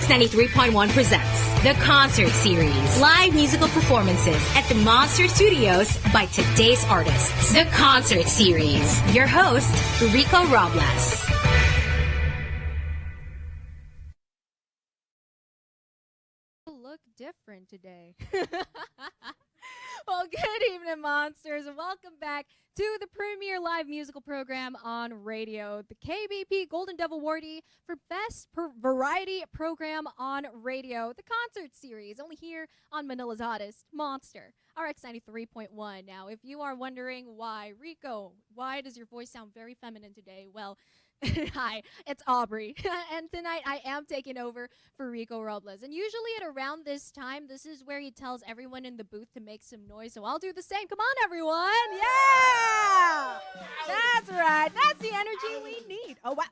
RX93.1 presents the Concert Series. Live musical performances at the Monster Studios by today's artists. The Concert Series. Your host, Rico Robles. Look different today. Well, good evening, Monsters, and welcome back to the premier live musical program on radio, the KBP Golden Devil Awardee for Best Variety Program on Radio, the Concert Series, only here on Manila's hottest, Monster RX93.1. Now, if you are wondering why, Rico, why does your voice sound very feminine today? Well, hi, it's Aubrey, and tonight I am taking over for Rico Robles. And usually at around this time, this is where he tells everyone in the booth to make some noise, so I'll do the same. Come on, everyone! Yeah! That's right. That's the energy we need. Oh, wow.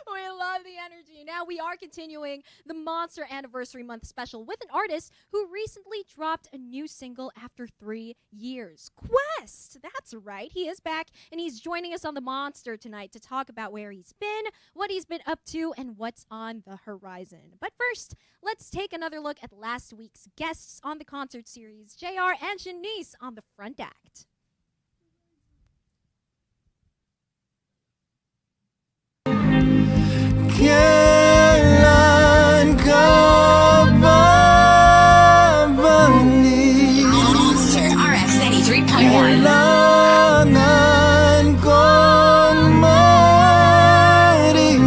We love the energy. Now we are continuing the Monster Anniversary Month special with an artist who recently dropped a new single after 3 years. Quest! That's right. He is back, and he's joining us on the Monster tonight to talk about where he's been, what he's been up to, and what's on the horizon. But first, let's take another look at last week's guests on the Concert Series, JR and Shanice on the front act. Kailan ka babalik? Monster RX93.1. Kailangan kong marinig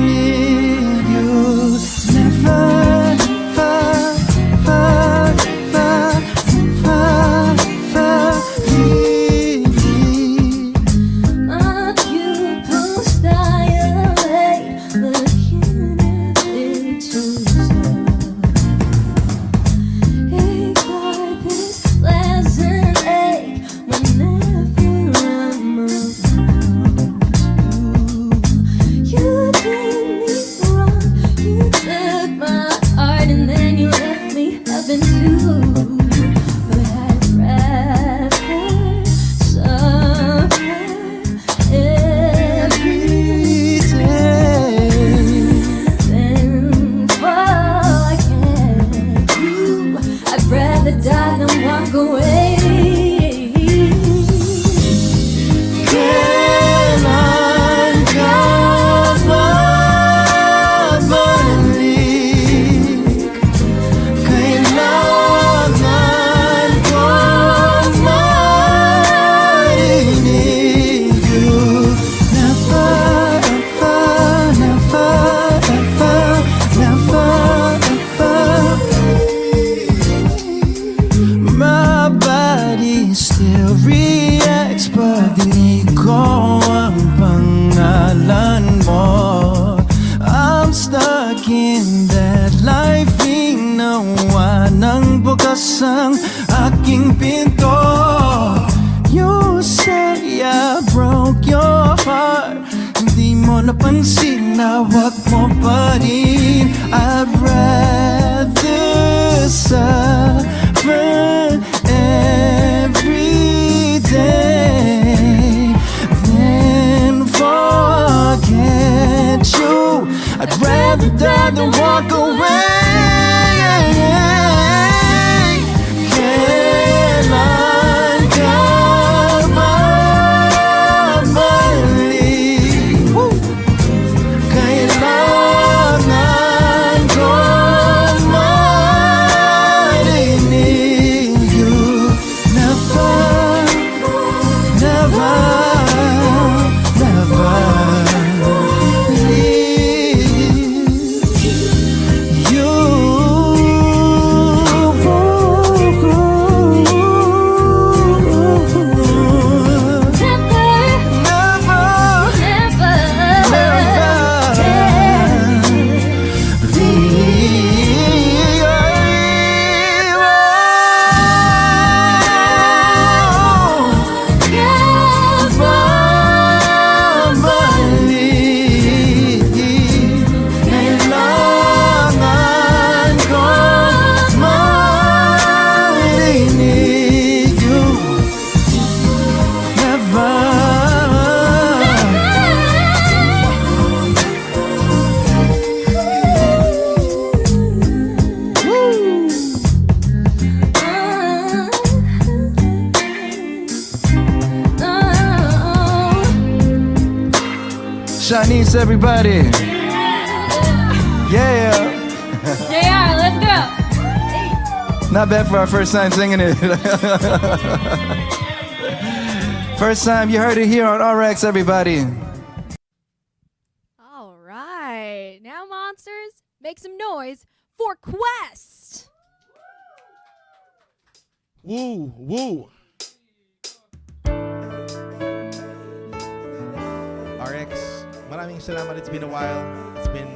you. Never, Not you to stay away, but ang aking pinto. You say I broke your heart. Hindi mo napansin na wag mo pa rin. I'd rather suffer every day than forget you. I'd rather die than walk away. Chinese, everybody. Yeah. JR, let's go. Not bad for our first time singing it. First time you heard it here on RX, everybody. All right. Now, monsters, make some noise for Quest. Woo, woo. RX, maraming salamat. It's been a while. It's been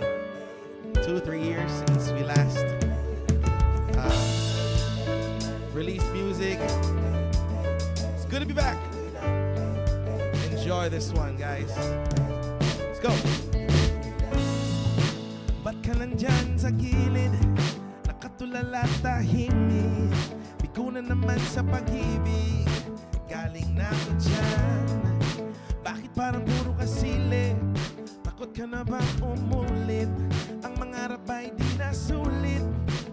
2-3 years since we last released music. It's good to be back. Enjoy this one, guys. Let's go. Ba't ka nandyan sa gilid? Nakatulala tahimik. Bigo na naman sa pag-ibig. Galing na ako dyan. Bakit parang puro kasili? Takot ka na bang umulit? Ang mangarap ay di na sulit.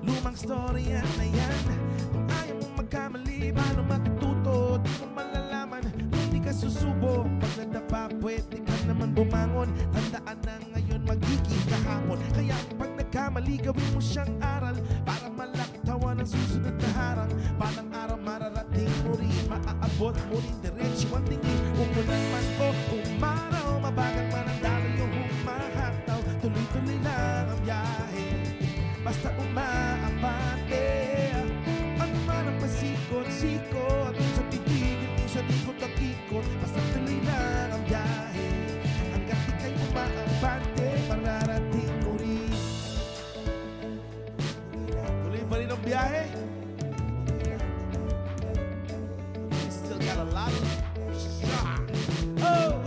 Lumang story yan na yan. Kung ayaw mong magkamali, paano matututo? Di mo malalaman kung di ka susubo. Pag nadapa, pwede ka naman bumangon. Tandaan na ngayon magiging kahapon. Kaya pag nagkamali, gawin mo siyang aral. Para malaktawan ang susunod na harang. Balang araw mararating mo rin. Maaabot mo rin diretsyo ang tingin. Umulan man o umaraw, mabagal man ang dalo yung humahataw. Tuloy-tuloy lang ang biyahe, basta umaabante. Ano man ang pasikot-sikot, sa titigil, sa likod ang ikot. Basta tuloy lang ang biyahe, hanggang di kayo umaabante. Mararating mo rin. Tuloy pa rin ang biyahe. We still got a lot of shot. Oh!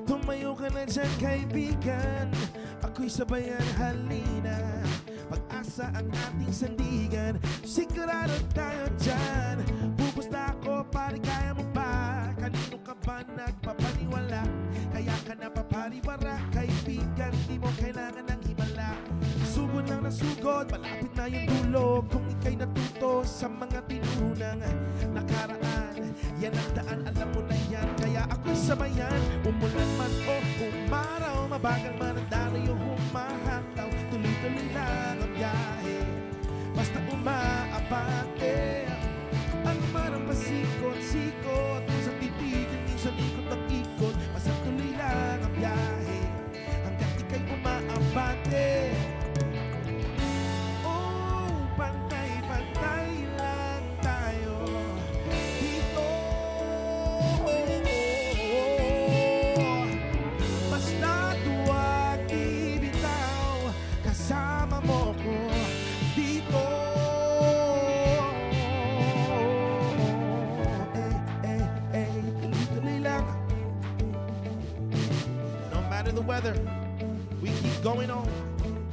Tumayo ka na dyan, kaibigan. Ako'y sabayan, halina. Pag-asa ang ating sandigan. Sigurado tayo dyan. Pupusta ako, pari kaya mo ba? Kanino ka ba nagpapaniwala? Kaya ka napapariwara, kaibigan. Di mo kailangan ng himala. Sugod lang na sugod, malapit na yung dulo. Kung ika'y natuto sa mga tinunang nakaraan, yan ang daan, alam mo na yan. Kaya ako'y sabayan, umulan man o umaraw. Mabagal man ang dalo yung humahataw. Tuloy-tuloy lang ang biyahe, basta umaabante. Ano man ang pasikot-sikot, sa titigil, minsan ikot ang ikot. Basta tuloy lang ang biyahe, hanggang di kayo umaabante. Oh, pantay-pantay lang tayo dito. Basta duwag ibitaw, kasama mo ko dito. Tuloy-tuloy lang. No matter the weather, we keep going on.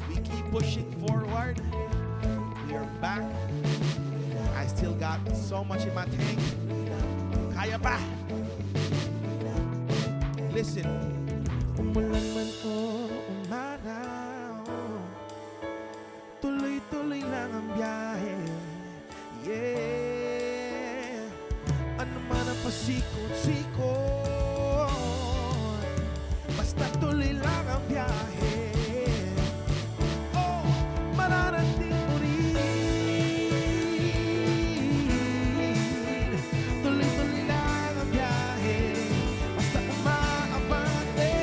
We keep pushing forward. We are back. I still got so much in my tank. Kaya pa. Listen. Umulan man o umaraw, tuloy-tuloy lang ang biyahe. Yeah. Ano man ang pasikot-sikot, basta tuloy lang ang biyahe. Oh, mararating mo rin. Tuloy-tuloy lang ang biyahe, basta umaabante.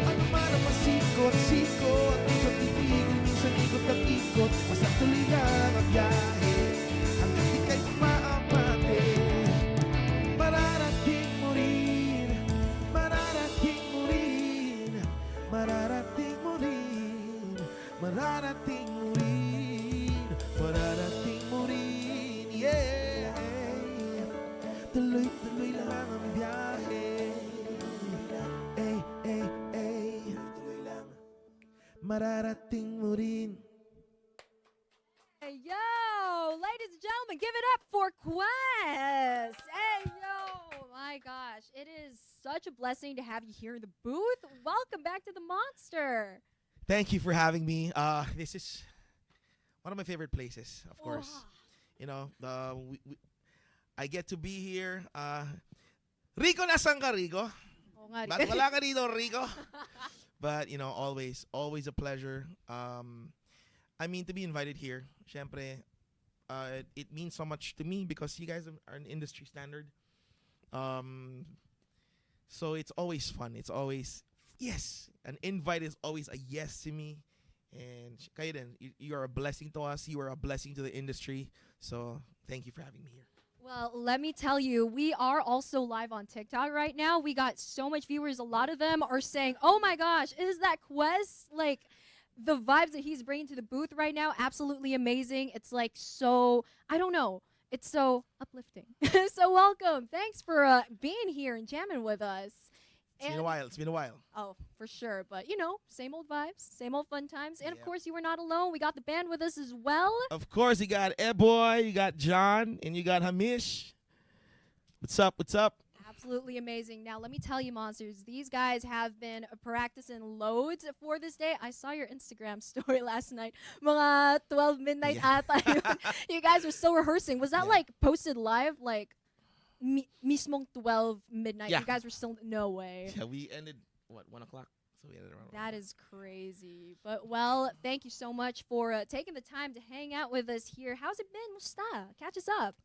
Ano man ang pasikot-sikot, minsan titigil, minsan ikot ang ikot. Basta tuloy lang ang biyahe, hanggang di kayo umaabante. Mararating mo rin, mararating mo rin, mararating mo rin, mararating mo rin, mararating mo rin, yeah. Tuloy-tuloy lang ang biyahe, mararating mo rin. Hey, yo, ladies and gentlemen, give it up for Quest. Hey, yo, my gosh, it is such a blessing to have you here in the booth. Welcome back to the Monster. Thank you for having me. This is one of my favorite places, of course. Wow. You know, I get to be here. Rico, nasan ka, Rico? Oo nga rin. Ba't wala ka dito, Rico? But, you know, always a pleasure. I mean, to be invited here, syempre, it means so much to me because you guys are an industry standard. Um, so it's always fun. It's always, yes, an invite is always a yes to me. And kayo din, you are a blessing to us. You are a blessing to the industry. So thank you for having me here. Well, let me tell you, we are also live on TikTok right now. We got so much viewers. A lot of them are saying, "Oh my gosh, is that Quest?" Like, the vibes that he's bringing to the booth right now, absolutely amazing. It's like so, I don't know. It's so uplifting. So welcome. Thanks for being here and jamming with us. It's been a while. It's been a while. Oh, for sure. But, you know, same old vibes, same old fun times. And, of Yep. course, you were not alone. We got the band with us as well. Of course, you got Boy, you got John, and you got Hamish. What's up? What's up? Absolutely amazing. Now, let me tell you, Monsters, these guys have been practicing loads for this day. I saw your Instagram story last night. Mga 12 midnight Yeah. ata yun. You guys were still rehearsing. Was that, Yeah. like, posted live? Like, mismong 12 midnight? Yeah. You guys were still... No way. Yeah, we ended, what, 1 o'clock? So we ended around 1 That is crazy. But, well, thank you so much for taking the time to hang out with us here. How's it been? Musta? Catch us up.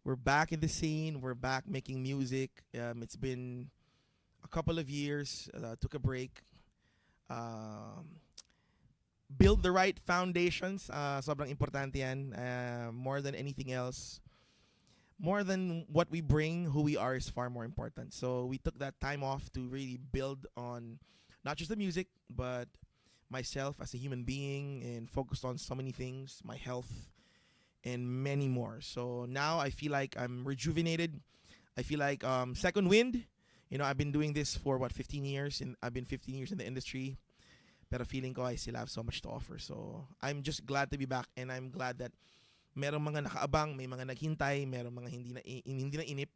We're back in the scene. We're back making music. It's been a couple of years. Took a break. Build the right foundations. Sobrang importante yan. More than anything else. More than what we bring, who we are is far more important. So we took that time off to really build on not just the music, but myself as a human being and focused on so many things, my health, and many more. So now I feel like I'm rejuvenated. I feel like second wind. You know, I've been doing this for 15 years, and I've been 15 years in the industry. Pero feeling ko I still have so much to offer. So I'm just glad to be back, and I'm glad that merong mga nakaabang, may mga naghintay, merong mga hindi na inip.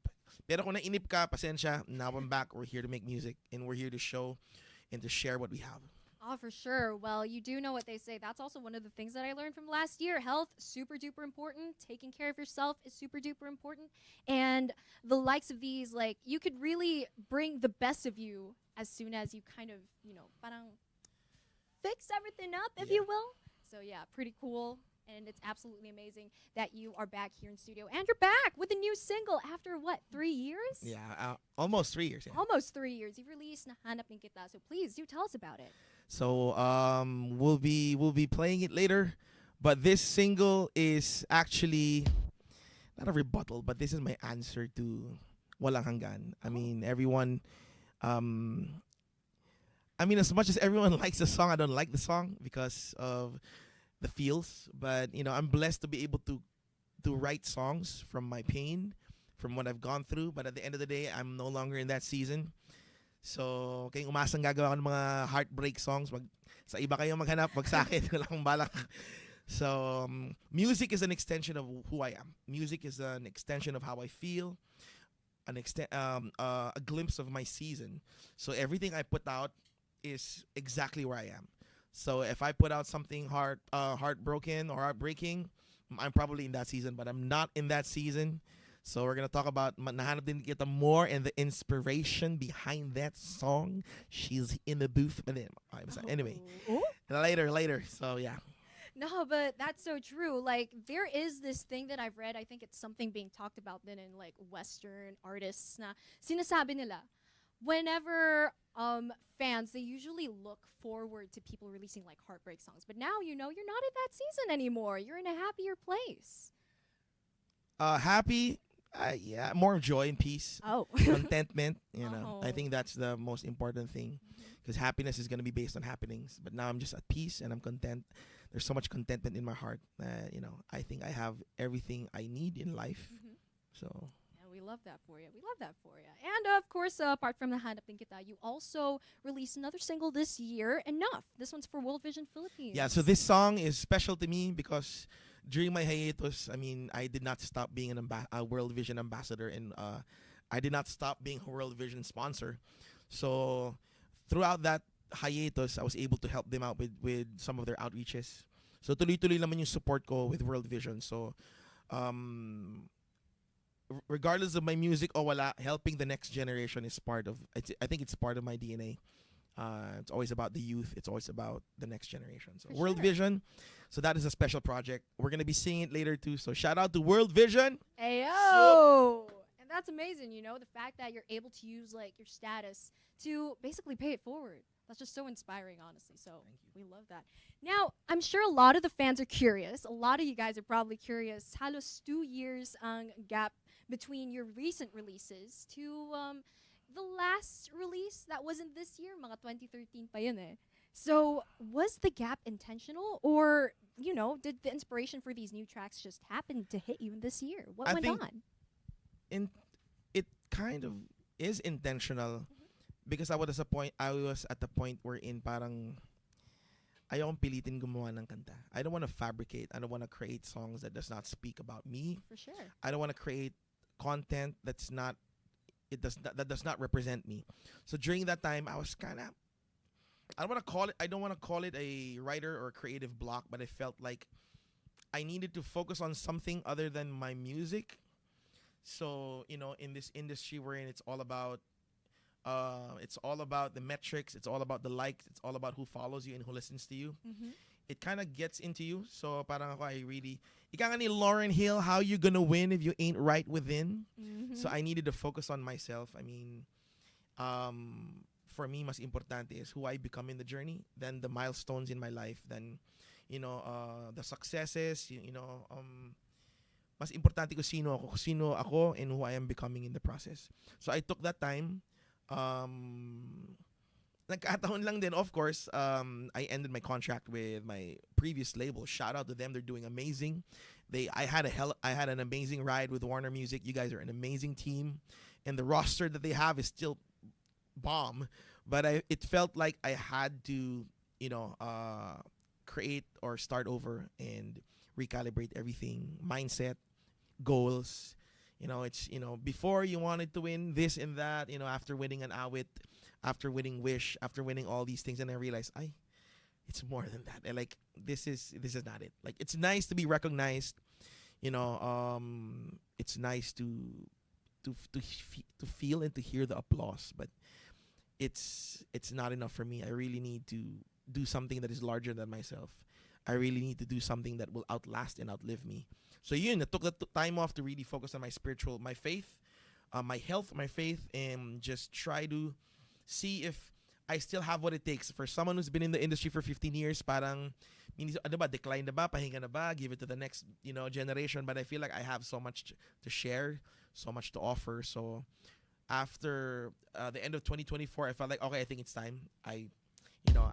Pero kung nainip ka, pasensya. Now I'm back. We're here to make music, and we're here to show and to share what we have. Oh, for sure. Well, you do know what they say. That's also one of the things that I learned from last year. Health, super duper important. Taking care of yourself is super duper important. And the likes of these, like, you could really bring the best of you as soon as you kind of, you know, parang fix everything up, if Yeah. you will. So, yeah, pretty cool. And it's absolutely amazing that you are back here in studio. And you're back with a new single after, what, 3 years? Yeah, almost 3 years. Yeah. Almost 3 years. You've released Nahanap Din Kita. So please do tell us about it. So we'll be playing it later, but this single is actually not a rebuttal, but this is my answer to Walang Hanggan. I mean, everyone. I mean, as much as everyone likes the song, I don't like the song because of the feels. But you know, I'm blessed to be able to write songs from my pain, from what I've gone through. But at the end of the day, I'm no longer in that season. So, kayong umasang gagawa ko ng mga heartbreak songs. Sa iba kayo maghanap, wag sa akin. Wala akong balak. So, music is an extension of who I am. Music is an extension of how I feel. A glimpse of my season. So, everything I put out is exactly where I am. So, if I put out something heartbroken or heartbreaking, I'm probably in that season, but I'm not in that season. So we're going to talk about Nahanap Din Kita more and the inspiration behind that song. She's in the booth. But then, anyway, later. So, yeah. No, but that's so true. Like, there is this thing that I've read. I think it's something being talked about then in, like, Western artists na sinasabi nila. Whenever fans, they usually look forward to people releasing, like, heartbreak songs. But now, you know, you're not in that season anymore. You're in a happier place. Happy. Yeah, more joy and peace. Oh. Contentment, you know. I Oh. think that's the most important thing because happiness is going to be based on happenings. But now I'm just at peace and I'm content. There's so much contentment in my heart. You know, I think I have everything I need in life. So, Yeah, we love that for you. We love that for you. And, of course, apart from the Hanap Din Kita, you also released another single this year, Enough. This one's for World Vision Philippines. yeah, so this song is special to me because during my hiatus, I mean, I did not stop being a World Vision ambassador, and I did not stop being a World Vision sponsor. So throughout that hiatus, I was able to help them out with some of their outreaches. So tuloy-tuloy naman yung support ko with World Vision. So regardless of my music or wala, helping the next generation is part of. I think it's part of my DNA. It's always about the youth. It's always about the next generation. So For World sure. Vision. So that is a special project. We're gonna be seeing it later too. So shout out to World Vision. Ayo! And that's amazing, you know, the fact that you're able to use like your status to basically pay it forward. That's just so inspiring, honestly. So we love that. Now, I'm sure a lot of the fans are curious. A lot of you guys are probably curious. Halos 2 years ang gap between your recent releases to the last release that wasn't this year, mga 2013 pa yun eh. So, was the gap intentional, or you know, did the inspiration for these new tracks just happen to hit you this year? What I went think on? It kind of is intentional because I was at the point wherein parang ayokong pilitin gumawa ng kanta. I don't want to fabricate. I don't want to create songs that does not speak about me. For sure. I don't want to create content that does not represent me. So during that time, I was kind of I don't want to call it a writer or creative block, but I felt like I needed to focus on something other than my music. So, you know, in this industry we're in, it's all about the metrics, it's all about the likes, it's all about who follows you and who listens to you. It kind of gets into you. So parang ako, ika nga ni Lauryn Hill, how you gonna win if you ain't right within? So I needed to focus on myself. I mean, for me, mas importante is who I become in the journey, then the milestones in my life, then, you know, the successes, mas importante kung sino ako and who I am becoming in the process. So I took that time. Nagkataon lang din, of course, I ended my contract with my previous label. Shout out to them. They're doing amazing. I had an amazing ride with Warner Music. You guys are an amazing team. And the roster that they have is still bomb. But it felt like I had to, you know, create or start over and recalibrate everything. Mindset, goals. You know, it's, you know, before you wanted to win this and that, you know, after winning an Awit, after winning Wish, after winning all these things, and I realized, it's more than that. And like, this is not it. Like, it's nice to be recognized, you know, it's nice to feel and to hear the applause, but it's not enough for me. I really need to do something that is larger than myself. I really need to do something that will outlast and outlive me. So I took the time off to really focus on my faith, my health, my faith, and just try to see if I still have what it takes. For someone who's been in the industry for 15 years, parang, ano ba, decline na ba, pahinga na ba, give it to the next, you know, generation. But I feel like I have so much to share, so much to offer. So after the end of 2024, I felt like, okay, I think it's time. I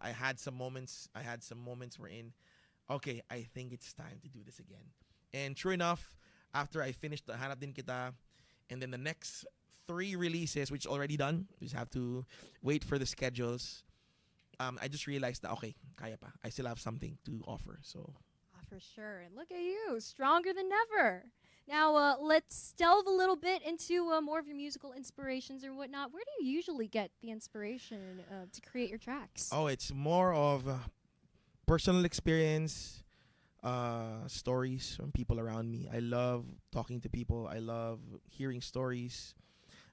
had some moments wherein, okay, I think it's time to do this again. And true enough, after I finished the Hanap Din Kita, and then the next 3 releases, which already done, we just have to wait for the schedules. I just realized that, okay, kaya pa. I still have something to offer. So, For sure. And look at you, stronger than ever. Now, let's delve a little bit into more of your musical inspirations or whatnot. Where do you usually get the inspiration to create your tracks? oh, it's more of personal experience, stories from people around me. I love talking to people. I love hearing stories.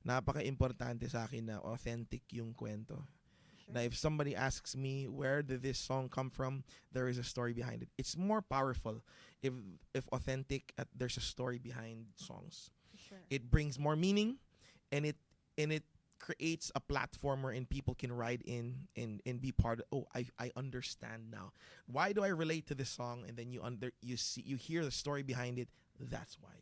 Napaka-importante sa akin na authentic yung kwento. Sure. Now, if somebody asks me where did this song come from, there is a story behind it. It's more powerful if authentic. There's a story behind songs. Sure. It brings more meaning, and it creates a platform wherein people can ride in and be part of. Oh, I understand now. Why do I relate to this song? And then you hear the story behind it. That's why.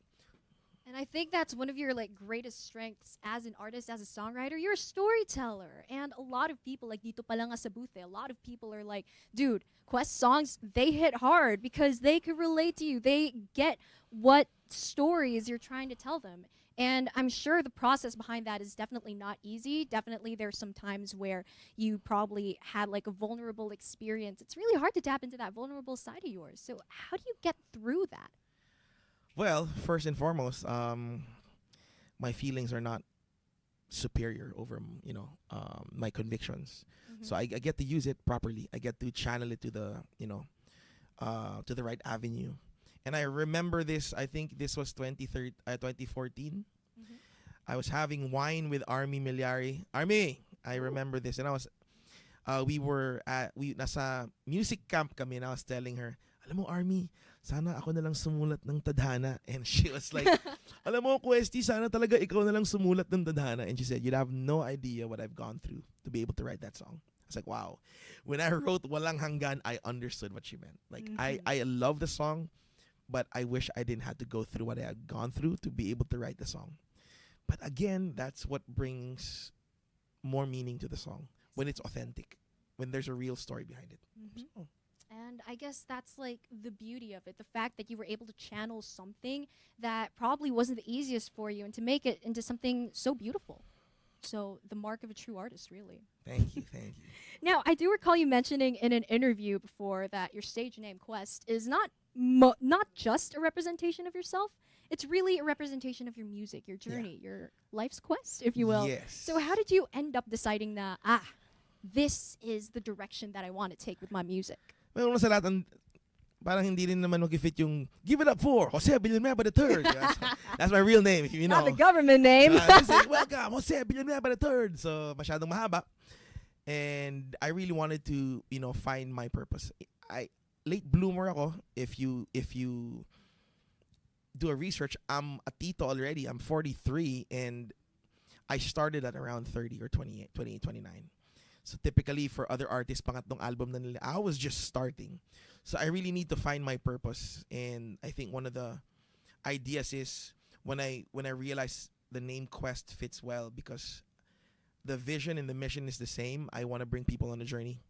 And I think that's one of your like greatest strengths as an artist, as a songwriter. You're a storyteller, and a lot of people like dito pa lang nga sa booth, a lot of people are like, dude, Quest songs, they hit hard because they could relate to you. They get what stories you're trying to tell them. And I'm sure the process behind that is definitely not easy. Definitely there's some times where you probably had like a vulnerable experience. It's really hard to tap into that vulnerable side of yours. So how do you get through that? Well, first and foremost, my feelings are not superior over, my convictions. So I get to use it properly. I get to channel it to the, to the right avenue. And I remember this, I think this was 2014. I was having wine with Army Milyari. Army, I remember this. And I was, nasa music camp kami, and I was telling her, alam mo, Army, sana ako na lang sumulat ng tadhana. And she was like, alam mo, Questi, sana talaga ikaw na lang sumulat ng tadhana. And she said, you'd have no idea what I've gone through to be able to write that song. I was like, wow. When I wrote Walang Hanggan, I understood what she meant. Like, I love the song, but I wish I didn't have to go through what I had gone through to be able to write the song. But again, that's what brings more meaning to the song, when it's authentic, when there's a real story behind it. So. And I guess that's like the beauty of it, the fact that you were able to channel something that probably wasn't the easiest for you and to make it into something so beautiful. So the mark of a true artist, really. Thank you, thank you. Now, I do recall you mentioning in an interview before that your stage name, Quest, is not just a representation of yourself. It's really a representation of your music, your journey, your life's quest, if you will. Yes. So how did you end up deciding that, this is the direction that I want to take with my music? Well, sa lahat, parang hindi rin naman mag-fit yung give it up for Jose Villanueva the Third. That's my real name, if you know. Not the government name. Just say, welcome, Jose Villanueva the Third. So, masyadong mahaba. And I really wanted to, find my purpose. Late bloomer ako. If you do a research, I'm a tito already. I'm 43, and I started at around 30 or 28, 29. So typically for other artists, pangatlong album na nila, I was just starting. So I really need to find my purpose. And I think one of the ideas is when I realized the name Quest fits well, because the vision and the mission is the same. I want to bring people on a journey.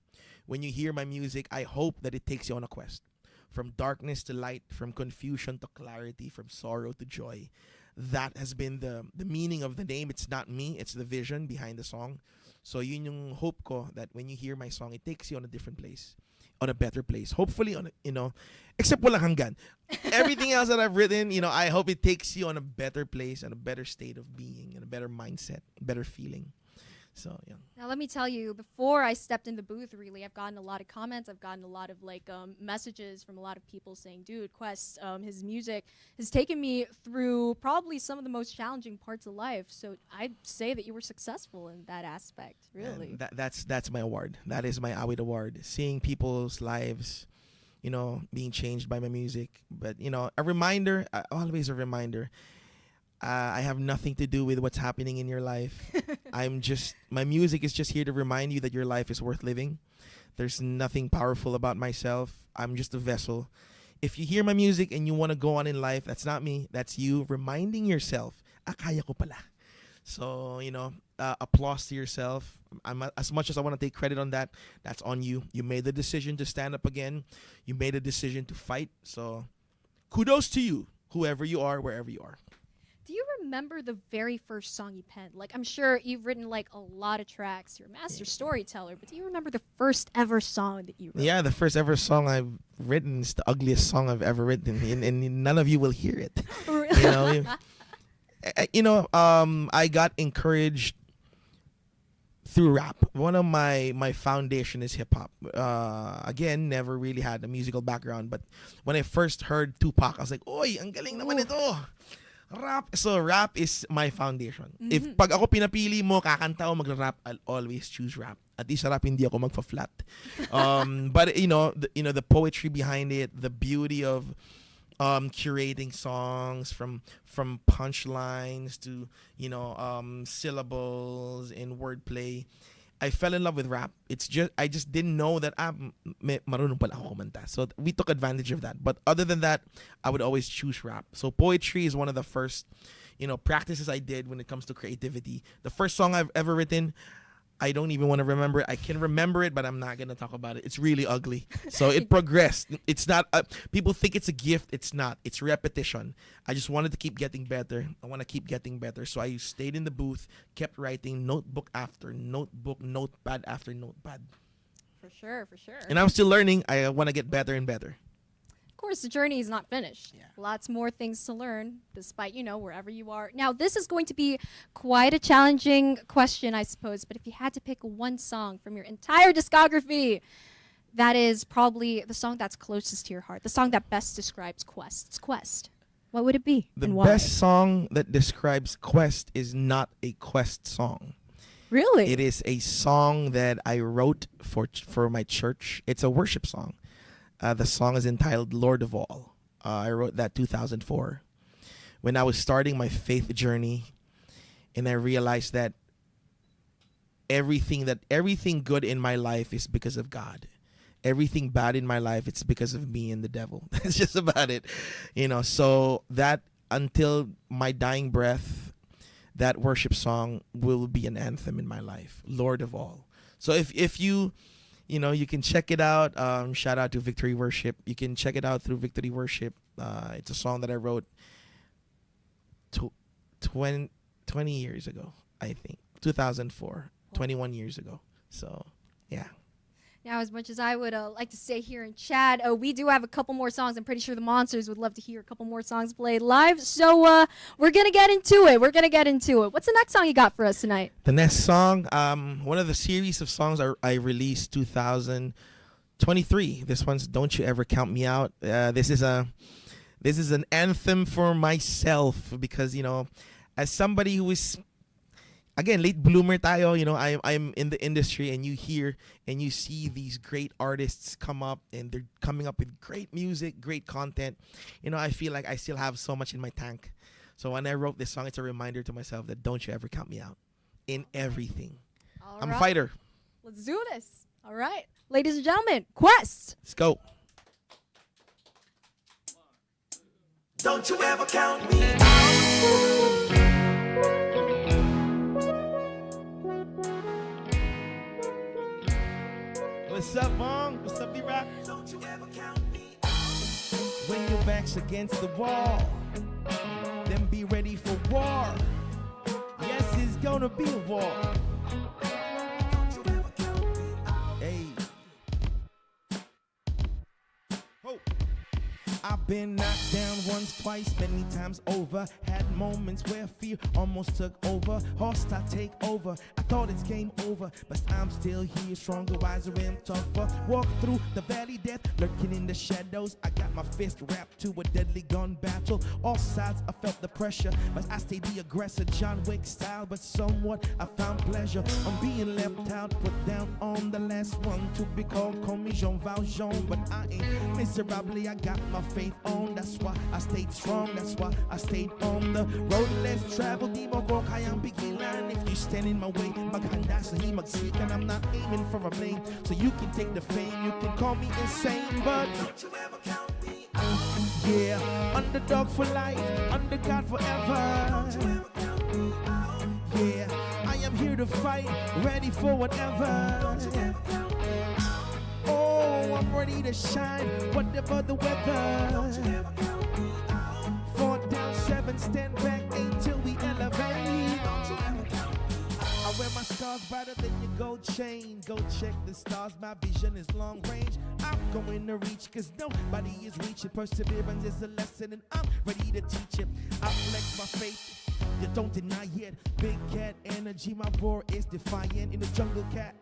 When you hear my music, I hope that it takes you on a quest. From darkness to light, from confusion to clarity, from sorrow to joy. That has been the meaning of the name. It's not me, it's the vision behind the song. So yun yung hope ko, that when you hear my song, it takes you on a different place, on a better place. Hopefully on except Walang Hanggan. Everything else that I've written, I hope it takes you on a better place, and a better state of being, and a better mindset, better feeling. So, yeah. Now, let me tell you, before I stepped in the booth, really, I've gotten a lot of comments. I've gotten a lot of messages from a lot of people saying, dude, Quest, his music has taken me through probably some of the most challenging parts of life. So I'd say that you were successful in that aspect, really. And that's my award. That is my Awit award. Seeing people's lives, being changed by my music. But, a reminder, always a reminder. I have nothing to do with what's happening in your life. My music is just here to remind you that your life is worth living. There's nothing powerful about myself. I'm just a vessel. If you hear my music and you want to go on in life, that's not me. That's you reminding yourself, kaya ko pala. So, applause to yourself. As much as I want to take credit on that, that's on you. You made the decision to stand up again. You made a decision to fight. So, kudos to you, whoever you are, wherever you are. Do you remember the very first song you penned? I'm sure you've written a lot of tracks. You're a master storyteller, but do you remember the first ever song that you wrote? Yeah, the first ever song I've written is the ugliest song I've ever written, and none of you will hear it. I got encouraged through rap. One of my foundation is hip hop. Again, never really had a musical background, but when I first heard Tupac, I was like, "Oy, ang galing naman ito." Rap. So rap is my foundation. If pag ako pinapili mo, kakanta o magra-rap, I'll always choose rap. At least sa rap hindi ako magfa-flat. But the poetry behind it, the beauty of curating songs from punchlines to syllables and wordplay. I fell in love with rap. I just didn't know that marunong pala ako kumanta. So we took advantage of that. But other than that, I would always choose rap. So poetry is one of the first, practices I did when it comes to creativity. The first song I've ever written, I don't even want to remember it. I can remember it, but I'm not going to talk about it. It's really ugly. So it progressed. It's not, people think it's a gift. It's not. It's repetition. I just wanted to keep getting better. I want to keep getting better. So I stayed in the booth, kept writing notebook after notebook, notepad after notepad. For sure. And I'm still learning. I want to get better and better. Of course, the journey is not finished. Yeah. Lots more things to learn, despite, wherever you are. Now, this is going to be quite a challenging question, I suppose, but if you had to pick one song from your entire discography that is probably the song that's closest to your heart, the song that best describes Quest's Quest? What would it be The and why? best song that describes Quest is not a Quest song. Really? It is a song that I wrote for my church. It's a worship song. The song is entitled Lord of All. I wrote that 2004 when I was starting my faith journey, and I realized that everything good in my life is because of God. Everything bad in my life, it's because of me and the devil. That's just about it. So that until my dying breath, that worship song will be an anthem in my life. Lord of All. So if you can check it out. Shout out to Victory Worship. You can check it out through Victory Worship. It's a song that I wrote 20 years ago, I think. 2004. 21 years ago. So, yeah. Now, as much as I would like to stay here and chat, we do have a couple more songs. I'm pretty sure the Monsters would love to hear a couple more songs played live. So we're going to get into it. What's the next song you got for us tonight? The next song, one of the series of songs I released 2023. This one's Don't You Ever Count Me Out. This is an anthem for myself because, as somebody who is, again, late bloomer tayo, I'm in the industry, and you hear and you see these great artists come up, and they're coming up with great music, great content. I feel like I still have so much in my tank. So when I wrote this song, it's a reminder to myself that don't you ever count me out in everything. I'm a fighter. Let's do this. All right. Ladies and gentlemen, Quest. Let's go. Don't you ever count me out. What's up, Mom? What's up, D-Rock? Don't you ever count me out. When your back's against the wall, then be ready for war. Yes, it's gonna be a war. Don't you ever count me out. Hey. Ho. I've been knocked down once, twice, many times over. Had moments where fear almost took over. Hostile take over. I thought it's game over, but I'm still here, stronger, wiser, and tougher. Walk through the valley, death lurking in the shadows. I got my fist wrapped to a deadly gun battle. All sides, I felt the pressure, but I stayed the aggressor, John Wick style. But somewhat I found pleasure on being left out, put down on the last one to be called. Call me Jean Valjean, but I ain't miserably. I got my faith on, that's why I stayed strong, that's why I stayed on the road less traveled. Di mo ko kayang pigilan. If you stand in my way, maghanda sa himagsik, and I'm not aiming for a blame, so you can take the fame, you can call me insane, but Don't you ever count me out. yeah, underdog for life, under God forever. Don't you ever count me out. Yeah, I am here to fight, ready for whatever. Don't you ever count me out. Oh, I'm ready to shine, whatever the weather. Don't you ever count me out. 4 down, 7, stand back, 8 till we elevate. Don't you ever count me out. I wear my scars brighter than your gold chain. Go check the stars, my vision is long range. I'm going to reach, cause nobody is reaching. Perseverance is a lesson, and I'm ready to teach it. I flex my faith, you don't deny it. Big cat energy, my roar is defiant. In the jungle cat,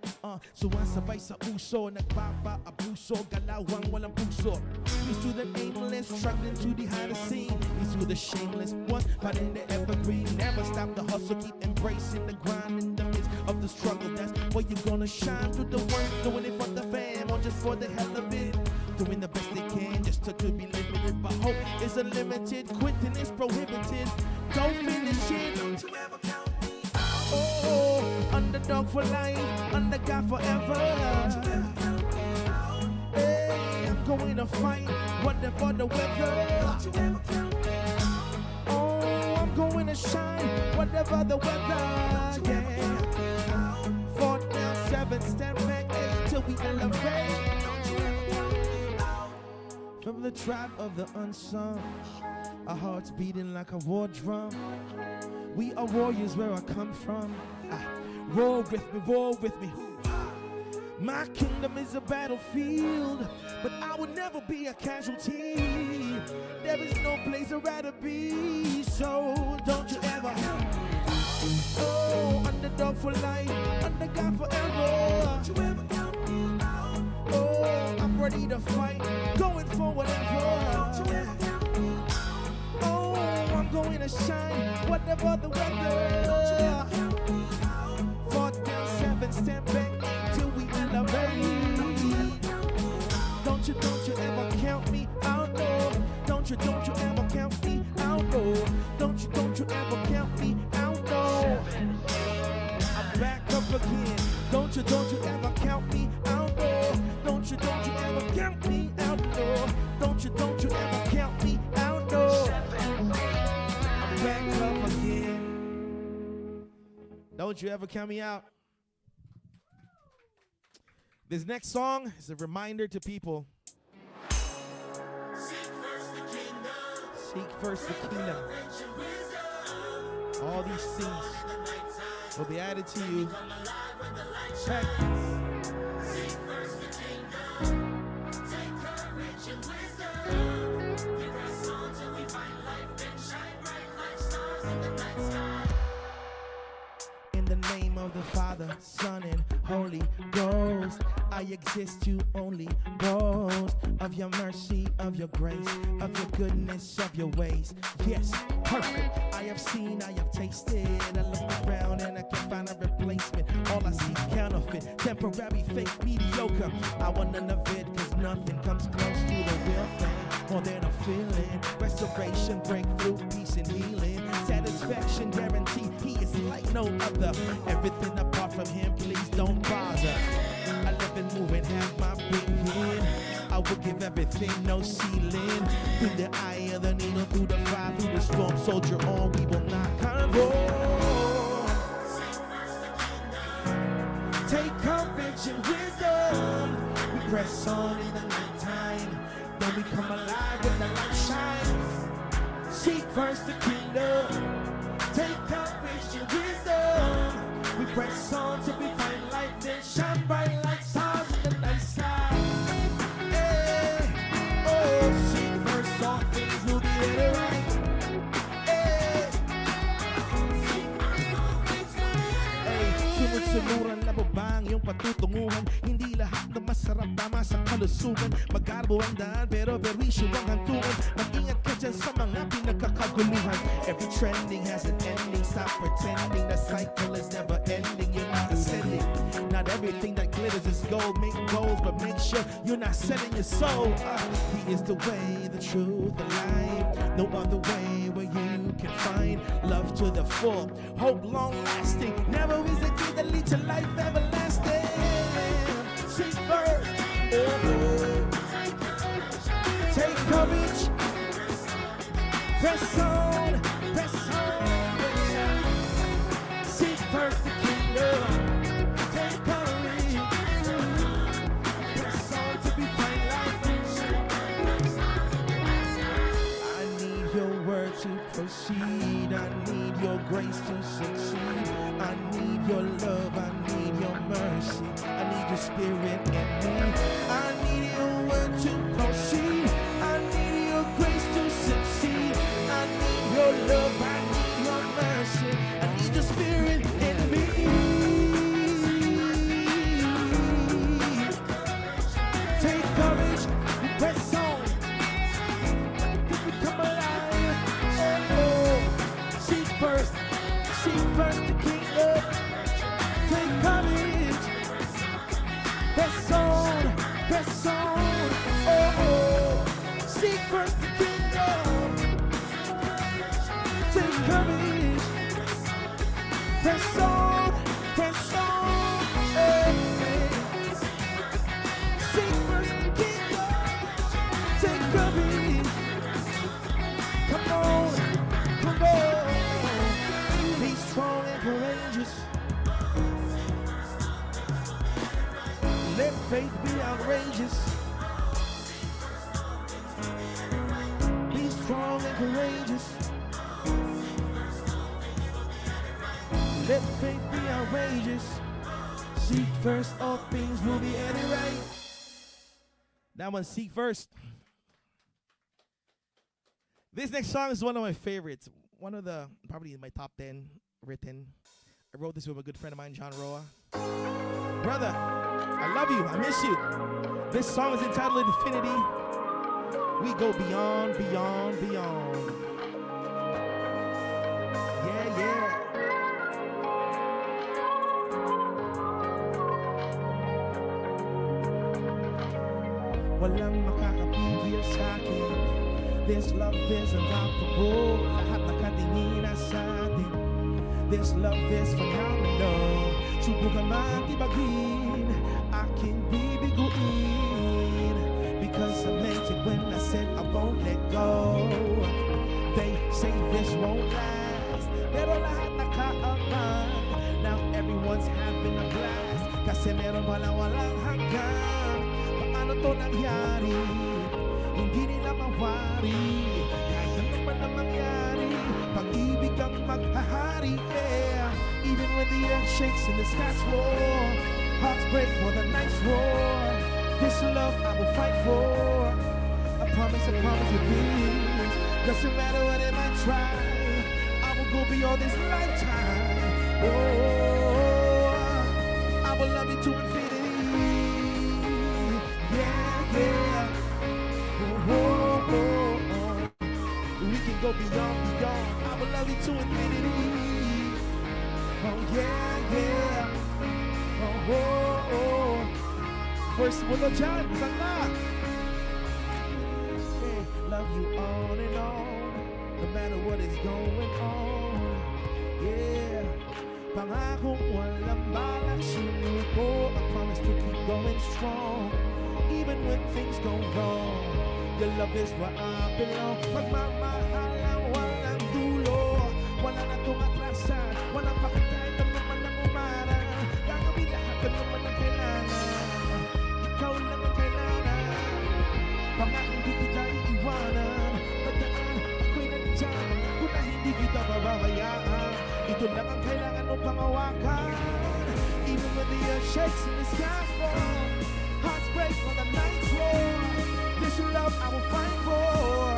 sumasabay sa uso. Nagbaba abuso, galawang walang puso. Used to the aimless, struggling to behind the scene. Used to the shameless one, but in the evergreen. Never stop the hustle, keep embracing the grind in the midst of the struggle. That's where you're gonna shine through the work. Doing it for the fam, or just for the hell of it. Doing the best they can, just to be limited. But hope is unlimited, quitting is prohibited. Go finish it. Don't you ever count me out. Oh, underdog for life, under God forever. Don't you ever count me out. Hey, I'm going to fight, whatever the weather. Don't you ever count me out. Oh, I'm going to shine, whatever the weather. Don't you ever Yeah. count me out. 4 down, 7, stand back, 8 till we elevate. Don't you ever count me out. From the tribe of the unsung, our hearts beating like a war drum. We are warriors where I come from. Roll with me, roll with me. My kingdom is a battlefield, but I will never be a casualty. There is no place I'd rather be, so don't you ever. Oh, underdog for life, under God forever. Don't you ever count me out. Oh, ready to fight, going for whatever. Oh, I'm going to shine, whatever the weather. 4 down, 7, stand back till we elevate. Don't you ever count me out, no. Don't you ever count me out, no. Don't you ever count me out, no. I'm back up again. Don't you ever count me out, no. Don't you ever count me out, no. Don't you ever count me out, no. I'm back up again. Don't you ever count me out. This next song is a reminder to people. Seek first the kingdom. All these things will be added to you. Check. Seek first the kingdom. Take courage and wisdom. We press on till we find life, then shine bright like stars in the night sky. In the name of the Father, Son, and Holy Ghost, I exist to only boast of your mercy, of your grace, of your goodness, of your ways. Yes, perfect. I have seen, I have tasted. I look around and I can find a replacement. All I see counterfeit, temporary, fake, mediocre. I want none of it, cause nothing comes close to the real thing. More than a feeling, restoration, breakthrough, peace and healing, satisfaction guaranteed. He is like no other. Everything apart from him, please don't bother. I live and move and have my being. I will give everything, no ceiling. Through the eye of the needle, through the fire, through the storm, soldier on, we will not conform. Take courage and wisdom. We press on in the nighttime. Then we come alive when the light shines. Seek first the kingdom. Take courage and wisdom. We press on till we find life, then shine bright like stars in the night sky. Hey, oh, seek first, all things will be right. Hey, sunod-sunuran na ba ang iyong patutunguhan? Hindi lahat na masarap tama sa kalusugan. Magarbo ang daan pero berisyo ang hantungan. Mag-ingat ka dyan sa mga pinagkakaguluhan. Every trending has an ending. Stop pretending the cycle is never ending. You're not ascending. Not everything that glitters is gold. Make goals, but make sure you're not selling your soul. He is the way, the truth, the life. No other way where you can find love to the full. Hope long lasting. Never is the key that leads to life everlasting. Seek first. Oh. Take courage. Press on. Press on. Seek first the kingdom. Take courage. Press on to be fine life. I need your word to proceed. I need your grace to succeed. I need your love. I need your mercy. I need your spirit in me. I need your word to proceed. I need your grace to succeed. I need your love. I need your mercy. I need your spirit in me. Take courage, press on. Become alive. Oh, seek first the kingdom. Take courage, press on, press on. Oh, seek first the kingdom. Take courage, press on, press on. Seek first the kingdom. Take courage. Come on, come on. Be strong and courageous. Let faith be outrageous. Be strong and courageous. Let faith be outrageous. Seek first, all things will be added right. That one, seek first. This next song is one of my favorites. One of the, probably in my top 10 written. I wrote this with a good friend of mine, John Roa. Brother, I love you. I miss you. This song is entitled Infinity. We go beyond, beyond, beyond. Yeah, yeah. Walang makakapigil sa'kin. This love is unstoppable. Lahat nakatingin na sa'tin. This love is phenomenal. Subukan matibagin, aking bibiguin. Because I meant it when I said I won't let go. They say this won't last, pero lahat nakaabang. Now everyone's having a blast, kasi meron walang hanggan. Paano to nangyari? Hindi nila mawari. Kahit ano man ang mangyari, pag-ibig ang maghahari, yeah. Even when the earth shakes and the skies roar, hearts break for the night's roar. This love I will fight for. I promise you this. Doesn't matter what it might try, I will go beyond this lifetime. Oh, I will love you to infinity. Yeah, yeah. Oh, oh, oh, oh. We can go beyond, beyond. I will love you to infinity. Oh, yeah, yeah. Oh, oh, oh. First mundo dyan, sanga. Hey, love you on and on, no matter what is going on. Yeah, pangakong walang balak sumuko. I promise to keep going strong, even when things go wrong. Your love is where I belong. Pagmamahal ang walang dulo, wala na itong atrasan, walang pakitahit ang naman ng umara. Gagawin lahat ang naman ang kailangan. Ikaw lang ang kailangan. Pangakong di kita iiwanan. Tandaan, ako'y nandiyan. Pangako na hindi kita bababayaan. Ito lang ang kailangan mong pangawakan. Even when the earth shakes and the skies fall, hearts break when the nights roar. This love I will fight for.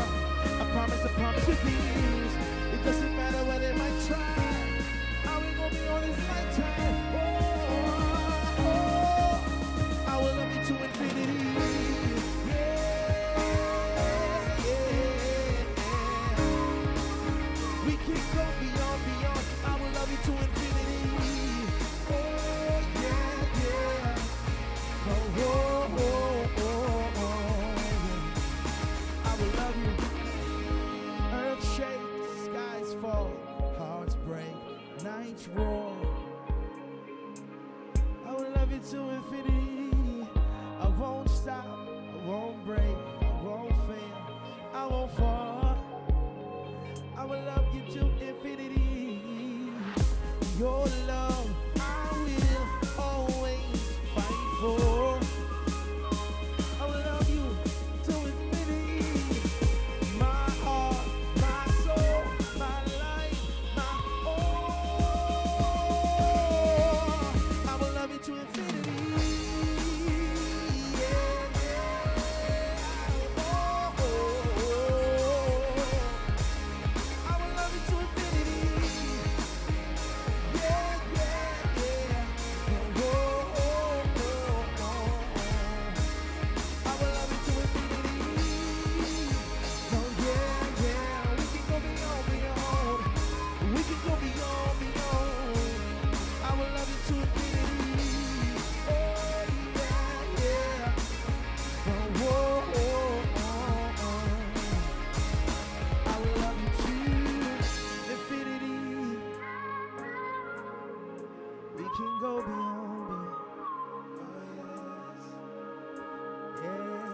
I promise you this. It doesn't matter what it might try, I will go beyond this lifetime. Oh, oh, I will love you to infinity. Yeah, yeah. We can go beyond, beyond. I will love you to infinity. Oh, yeah, yeah. Oh, oh, oh, oh, oh. I will love you. Earth shakes, skies fall, hearts break, nights roar. I will love you to infinity. I won't stop, I won't break, I won't fail, I won't fall. I will love you to infinity. Your love I will always fight for. I will love you to infinity. My heart, my soul, my life, my all. I will love you to infinity. Yeah, yeah. Oh, oh, oh. I will love you to infinity. Yeah, yeah, yeah. Oh, oh, oh, oh. I will love you to infinity. Oh, yeah, yeah. We can go beyond, beyond. We can go beyond, beyond. I will love you to infinity. Oh, yeah, yeah. Oh, oh, oh, oh. I will love you to infinity. We can go beyond, beyond. Oh, yes. Yeah,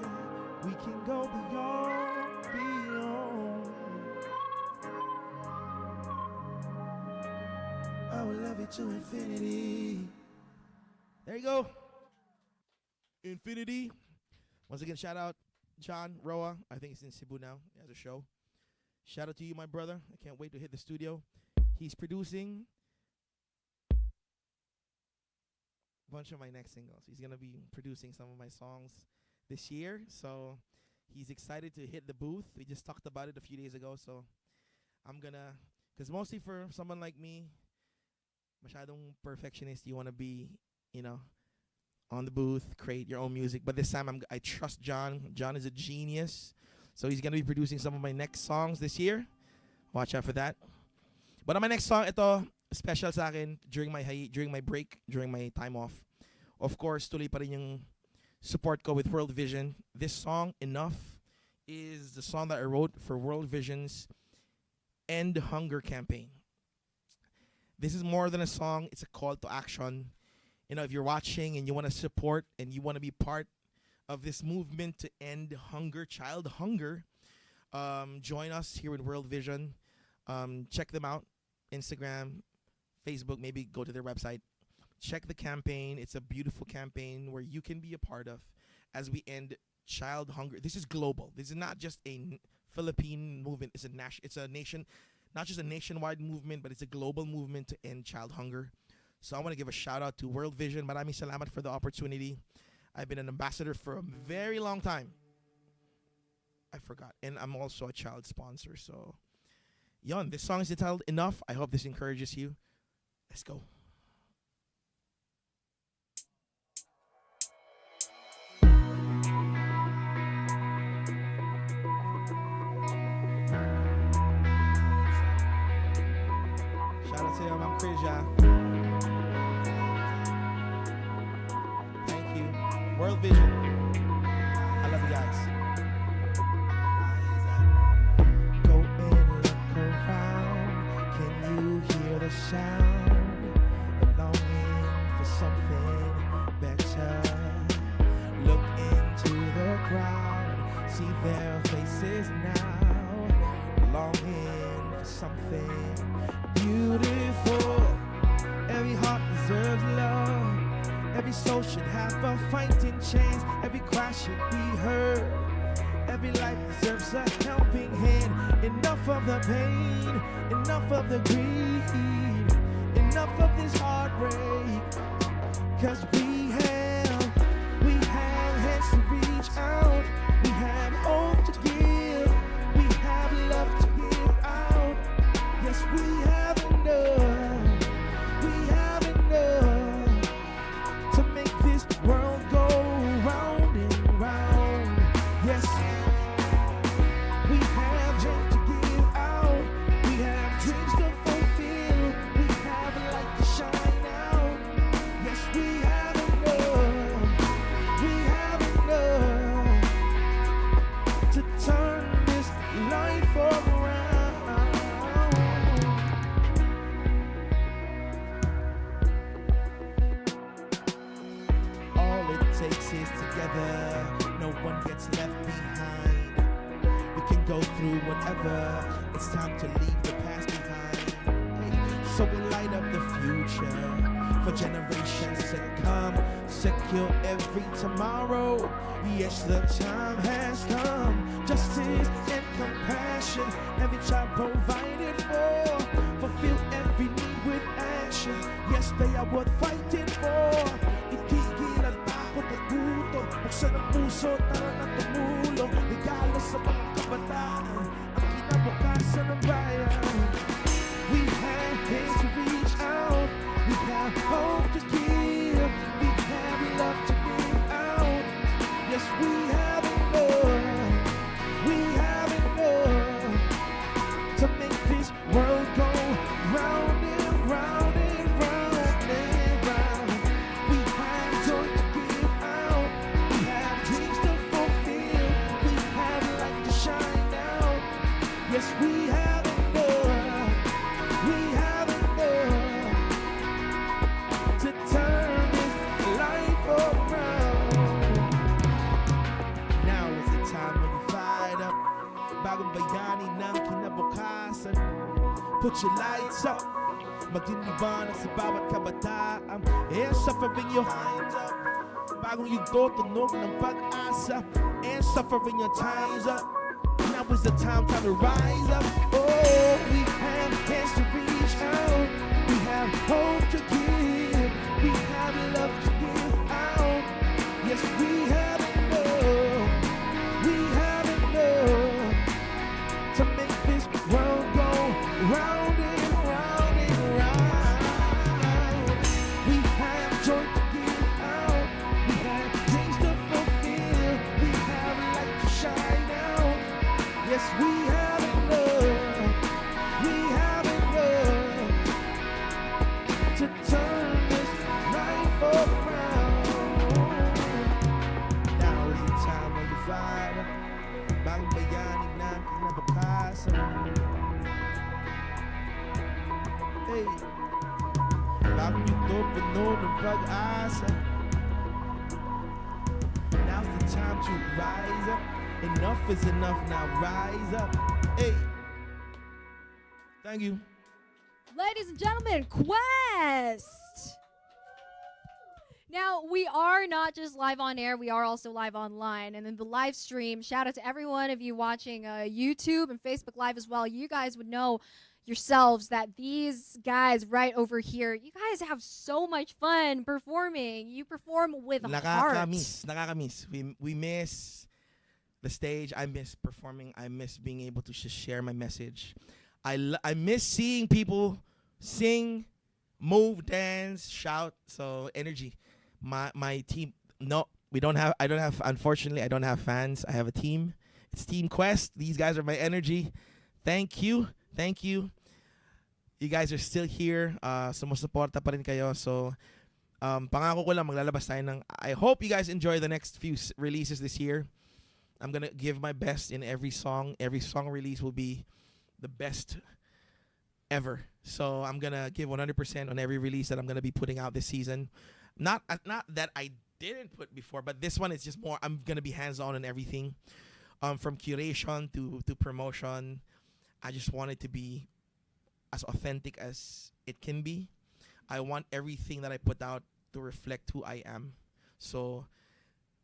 we can go beyond, beyond. I will love you to infinity. There you go. Infinity. Once again, shout out John Roa. I think he's in Cebu now. He has a show. Shout out to you, my brother. I can't wait to hit the studio. He's producing a bunch of my next singles. He's going to be producing some of my songs this year. So he's excited to hit the booth. We just talked about it a few days ago. So I'm going to, because mostly for someone like me, masyadong perfectionist, you want to be, you know, on the booth, create your own music. But this time I trust John. John is a genius. So he's going to be producing some of my next songs this year. Watch out for that. But on my next song, ito, special sa akin during my break, during my time off. Of course, tuloy pa rin yung support ko with World Vision. This song, Enough, is the song that I wrote for World Vision's End Hunger campaign. This is more than a song. It's a call to action. You know, if you're watching and you want to support and you want to be part of this movement to end hunger, child hunger, join us here in World Vision. Check them out. Instagram, Facebook, maybe go to their website. Check the campaign. It's a beautiful campaign where you can be a part of as we end child hunger. This is global. This is not just a Philippine movement. It's a nation, not just a nationwide movement, but it's a global movement to end child hunger. So I want to give a shout out to World Vision. Maraming salamat for the opportunity. I've been an ambassador for a very long time. I forgot. And I'm also a child sponsor. So, yon, this song is entitled Enough. I hope this encourages you. Let's go. Shout out to you, Ma'am Krija. Thank you. World Vision. I love you guys. Go and look around. Can you hear the sound? Longing for something better. Look into the crowd. See their faces now. Longing for something beautiful. Every heart deserves love. Every soul should have a fighting chance. Every cry should be heard. Every life deserves a helping hand. Enough of the pain, enough of the greed, enough of this heartbreak. Cause we have hands to reach out. We have hope to give. We have love to give out. Yes, we have enough. We have enough to make this world go round and round. Yes, we have hope to give out. We have dreams to fulfill. We have a light to shine out. Yes, we have enough. We have enough to turn this life around. All it takes is together. No one gets left behind. We can go through whatever. It's time to leave the past behind. So we light up the future for generations to come. Secure every tomorrow. Yes, the time has come. Justice and compassion. Every child provided for. Fulfill every need with action. Yes, they are worth fighting for. Itigil ang takot at guto. Buksan ang puso, tara na tumulo. Regalo sa mga kabataan. Ang kinabukasan ng bayan. We have hands to reach out. We have hope to give. We have love to give out. Yes, we have enough. We have enough to make this world go round and round and round and round. We have joy to give out. We have dreams to fulfill. We have light to shine out. Yes, we have enough. We have enough to turn this life around. Now is the time when we fight up. Bagong bayani ng kinabukasan. Put your lights up. Magliliwanag sa bawat kabataan. And suffering your hands up. Bagong yugto, tunog ng pag-asa. And suffering your time's up. Now is the time to rise up. Oh, we have hands to reach out. We have hope to give. We have love to give out. Yes, we have enough. We have enough to make this world go round and round and round. We have joy to give out. We have enough. We have enough to turn this life around. Now is the time of the fight. Bagong bayani na kinabukasan. Hey, bagong ito puno ng pag-asa. Now's the time to rise up. Enough is enough, now rise up. Hey, thank you. Ladies and gentlemen, Quest! Now, we are not just live on air, we are also live online. And then the live stream, shout out to every one of you watching YouTube and Facebook Live as well. You guys would know yourselves that these guys right over here, you guys have so much fun performing. You perform with heart. Nakakamiss. We miss the stage. I miss performing. I miss being able to just share my message. I miss seeing people sing, move, dance, shout. So energy. My team. No, unfortunately, I don't have fans. I have a team. It's Team Quest. These guys are my energy. Thank you. You guys are still here. Sumusuporta pa rin kayo. So, pangako ko lang maglalabas tayo ng. I hope you guys enjoy the next few releases this year. I'm gonna give my best in every song. Every song release will be the best ever. So I'm gonna give 100% on every release that I'm gonna be putting out this season. Not that I didn't put before, but this one is just more. I'm gonna be hands-on on everything, from curation to promotion. I just want it to be as authentic as it can be. I want everything that I put out to reflect who I am. So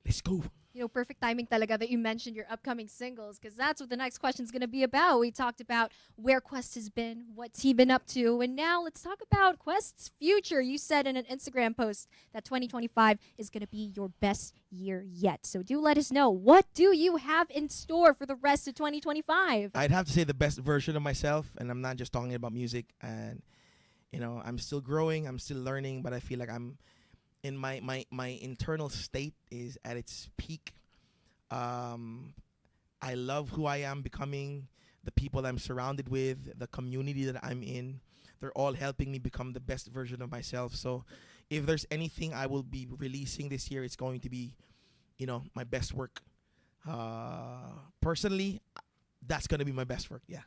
let's go. You know, perfect timing talaga that you mentioned your upcoming singles, because that's what the next question is going to be about. We talked about where Quest has been, what's he been up to, and now let's talk about Quest's future. You said in an Instagram post that 2025 is going to be your best year yet. So do let us know, what do you have in store for the rest of 2025? I'd have to say the best version of myself, and I'm not just talking about music. And, you know, I'm still growing, I'm still learning, but I feel like I'm in my internal state is at its peak. I love who I am becoming, the people I'm surrounded with, the community that I'm in. They're all helping me become the best version of myself. So if there's anything I will be releasing this year, it's going to be, you know, my best work. Personally, that's going to be my best work, yeah.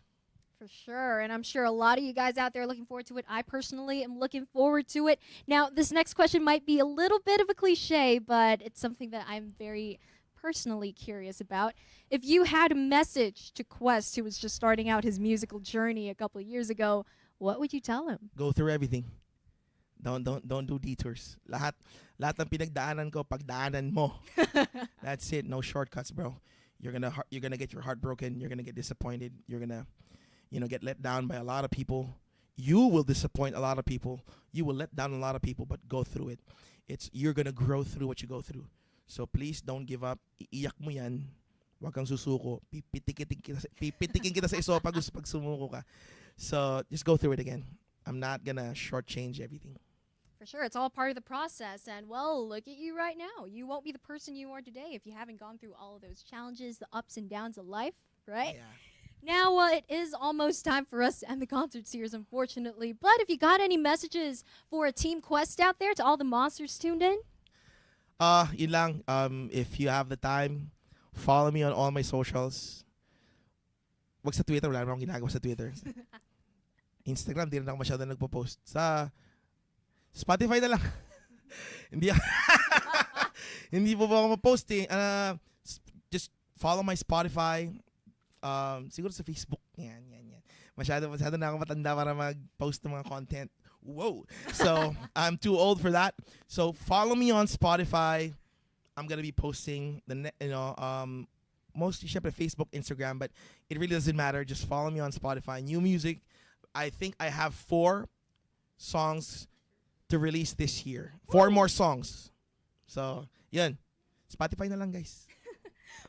For sure, and I'm sure a lot of you guys out there are looking forward to it. I personally am looking forward to it. Now, this next question might be a little bit of a cliche, but it's something that I'm very personally curious about. If you had a message to Quest, who was just starting out his musical journey a couple of years ago, what would you tell him? Go through everything. Don't do detours. Lahat ng pinagdaanan ko, pagdaanan mo. That's it. No shortcuts, bro. You're gonna get your heart broken. You're gonna get disappointed. You're gonna, you know, get let down by a lot of people. You will disappoint a lot of people. You will let down a lot of people, but go through it. You're gonna grow through what you go through. So please don't give up. Iiyak mo yan. Huwag kang susuko. Pipitikin kita sa iso pag sumuko ka. So just go through it again. I'm not gonna shortchange everything. For sure, it's all part of the process. And, well, look at you right now. You won't be the person you are today if you haven't gone through all of those challenges, the ups and downs of life, right? Yeah. Now, it is almost time for us to end the concert series, unfortunately. But if you got any messages for a Team Quest out there, to all the monsters tuned in? Yun lang. If you have the time, follow me on all my socials. Wag sa Twitter, wala namang ginagawa sa Twitter. Instagram, di rin ako masyado nagpo-post. Sa Spotify na lang. Hindi po ako ma-post eh. Just follow my Spotify. Siguro sa Facebook. Yan. Masyado na ako matanda para mag-post ng mga content. Whoa. So, I'm too old for that. So, follow me on Spotify. I'm gonna be posting mostly syempre Facebook, Instagram, but it really doesn't matter. Just follow me on Spotify. New music. I think I have 4 songs to release this year. 4 more songs. So, yun. Spotify na lang, guys.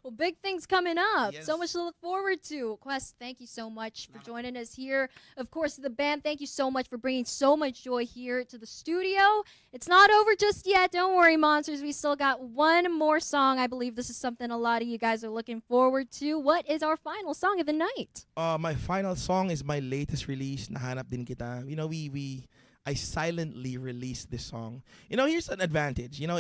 Well, big things coming up. Yes. So much to look forward to. Quest, thank you so much for joining us here. Of course, the band, thank you so much for bringing so much joy here to the studio. It's not over just yet. Don't worry, Monsters. We still got one more song. I believe this is something a lot of you guys are looking forward to. What is our final song of the night? My final song is my latest release, Nahanap Din Kita. You know, I silently released this song. You know, here's an advantage. You know,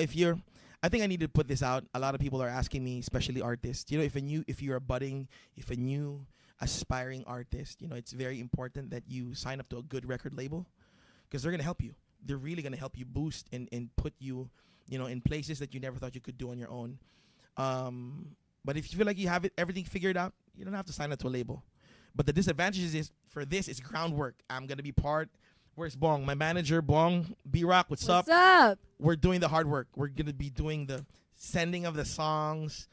I think I need to put this out. A lot of people are asking me, especially artists. You know, if you're a new aspiring artist, you know, it's very important that you sign up to a good record label because they're gonna help you. They're really gonna help you boost and put you, you know, in places that you never thought you could do on your own. But if you feel like you have everything figured out, you don't have to sign up to a label. But the disadvantage is for this is groundwork. I'm gonna be part. Where's Bong? My manager, Bong, B-Rock, what's up? What's up? We're doing the hard work. We're going to be doing the sending of the songs.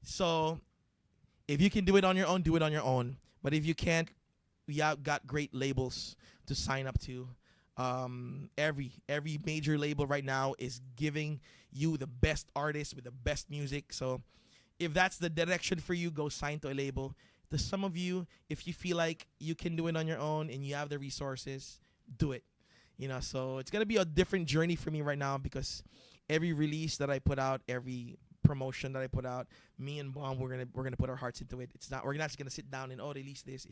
So if you can do it on your own, do it on your own. But if you can't, we have got great labels to sign up to. Every major label right now is giving you the best artists with the best music. So if that's the direction for you, go sign to a label. To some of you, if you feel like you can do it on your own and you have the resources, do it. You know, so it's gonna be a different journey for me right now because every release that I put out, every promotion that I put out, me and Bomb, we're gonna put our hearts into it. We're not just gonna sit down and release this.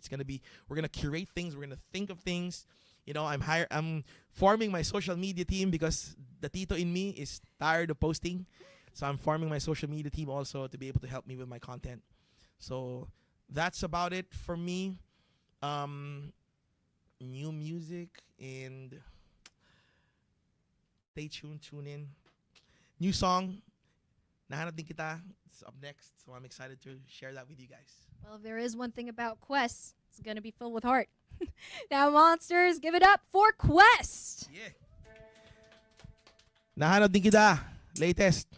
We're gonna curate things. We're gonna think of things. You know, I'm forming my social media team because the Tito in me is tired of posting, so I'm forming my social media team also to be able to help me with my content. So that's about it for me. New music and stay tuned, tune in. New song, Nahanap Din Kita. It's up next, so I'm excited to share that with you guys. Well, if there is one thing about Quest, it's going to be filled with heart. Now, Monsters, give it up for Quest. Yeah. Nahanap Din Kita, latest.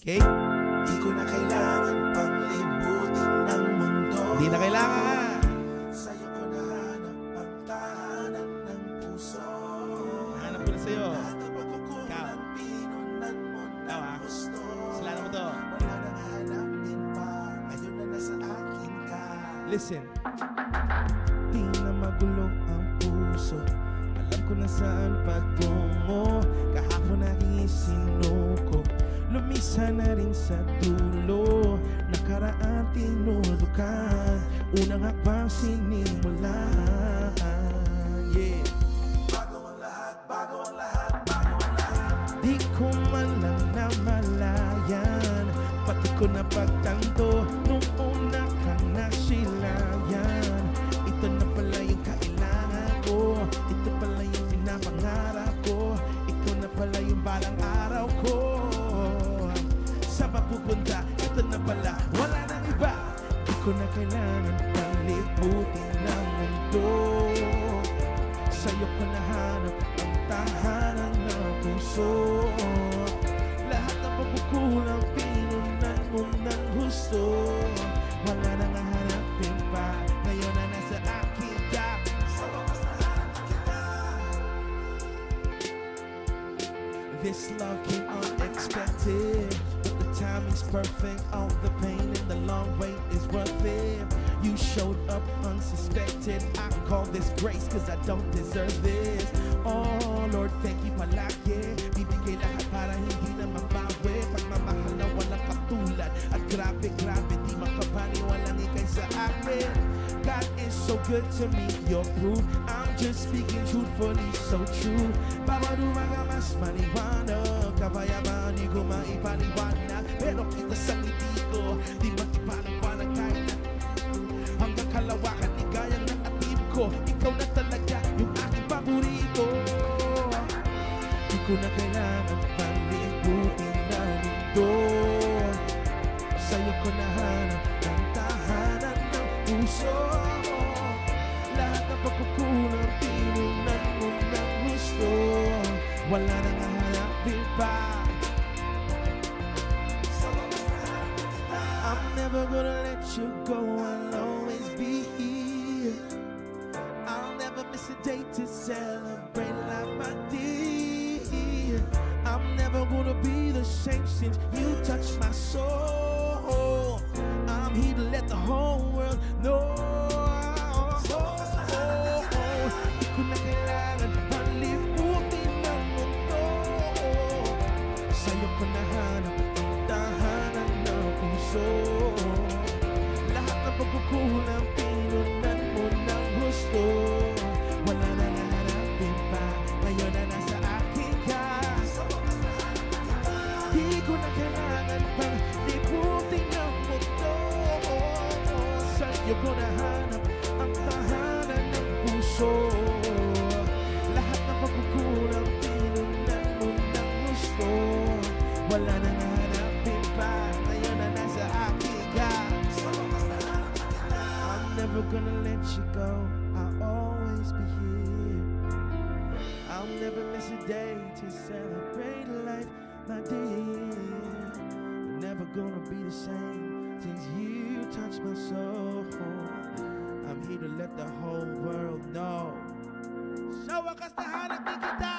Okay? Di ko na kailangan pang libutin ng mundo. Di na kailangan. Sa'yo ko nahanap ang tahanan ng puso. Nahanap ko na sa'yo. Lahat ng pagkukulang, pinunan mo ng gusto. Kasalanan mo to. Wala nang hanapin pa, ngayon na nasa akin ka. Listen. Di na magulo ang puso, alam ko na saan patungo. Kahapon aking isinuko, lumisa na rin sa dulo. Nakaraan tinuldukan, unang hakbang sinimulan. Yeah. Bago ang lahat, bago ang lahat, bago ang lahat. Di ko man lang namalayan, pati ko napagtanto nung una kang nasilayan. Ito na pala yung kailangan ko, ito pala yung pinapangarap ko, ito na pala yung balang araw ko. Sa mapupunta, ito na pala, wala nang iba. Di ko na kailangan palibutin ng mundo. Sa'yo ko nahanap ang tahanan ng puso. Lahat ng pagkukulang, pinunan mo ng gusto. Wala nang hahanapin pa, ngayon na nasa akin ka. Sa wakas nahanap na kita. This love came unexpected, but the timing's perfect. All the pain and the long wait is worth it. You showed up unsuspected. I call this grace cause I don't deserve this. Oh Lord, thank you palagi. Bibigay lahat para hindi na mabawi. Pagmamahal na walang katulad. At grabe, grabe, di makapaniwalang ikay sa akin. God is so good to me, you're proof. I'm just speaking truthfully, so true. Bawat umaga mas maliwanag, kabayaman di ko maipaliwanag. Pero kita sa ngiti ko, di matipanag-panag kahit na hanggang kalawakan ni gayang ng atim ko. Ikaw na talaga yung aking paborito. Di ko na kailangan palibutin ng mundo. Sa'yo ko nahanap ang tahanan ng puso. Lahat ng pagkukulang, pinunan mo ng gusto. Wala nang hahanapin pa. I'm never gonna let you go, I'll always be here. I'll never miss a day to celebrate life, my dear. I'm never gonna be the same since you touched my soul. Sa'yo ko nahanap ang tahanan ng puso. Lahat ng pagkukulang pinunan mo ng gusto. Wala na nahanapin pa, ngayon na nasa akin ka. Di ko na kailangan pang libutin ng mundo. Sa'yo ko nahanap ang tahanan ng puso. Lahat ng pagkukulang pinunan mo ng gusto. Wala na nahanapin pa, ngayon na nasa akin ka. I'm never gonna let you go, I'll always be here. I'll never miss a day to celebrate life, my dear. You're never gonna be the same since you touched my soul. I'm here to let the whole world know. Sa wakas nahanap din kita.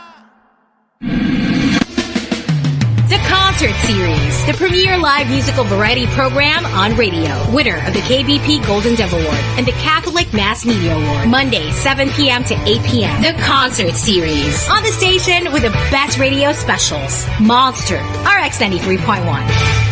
The Concert Series, the premier live musical variety program on radio. Winner of the KBP Golden Dove Award and the Catholic Mass Media Award. Monday, 7 p.m. to 8 p.m. The Concert Series. On the station with the best radio specials. Monster RX93.1.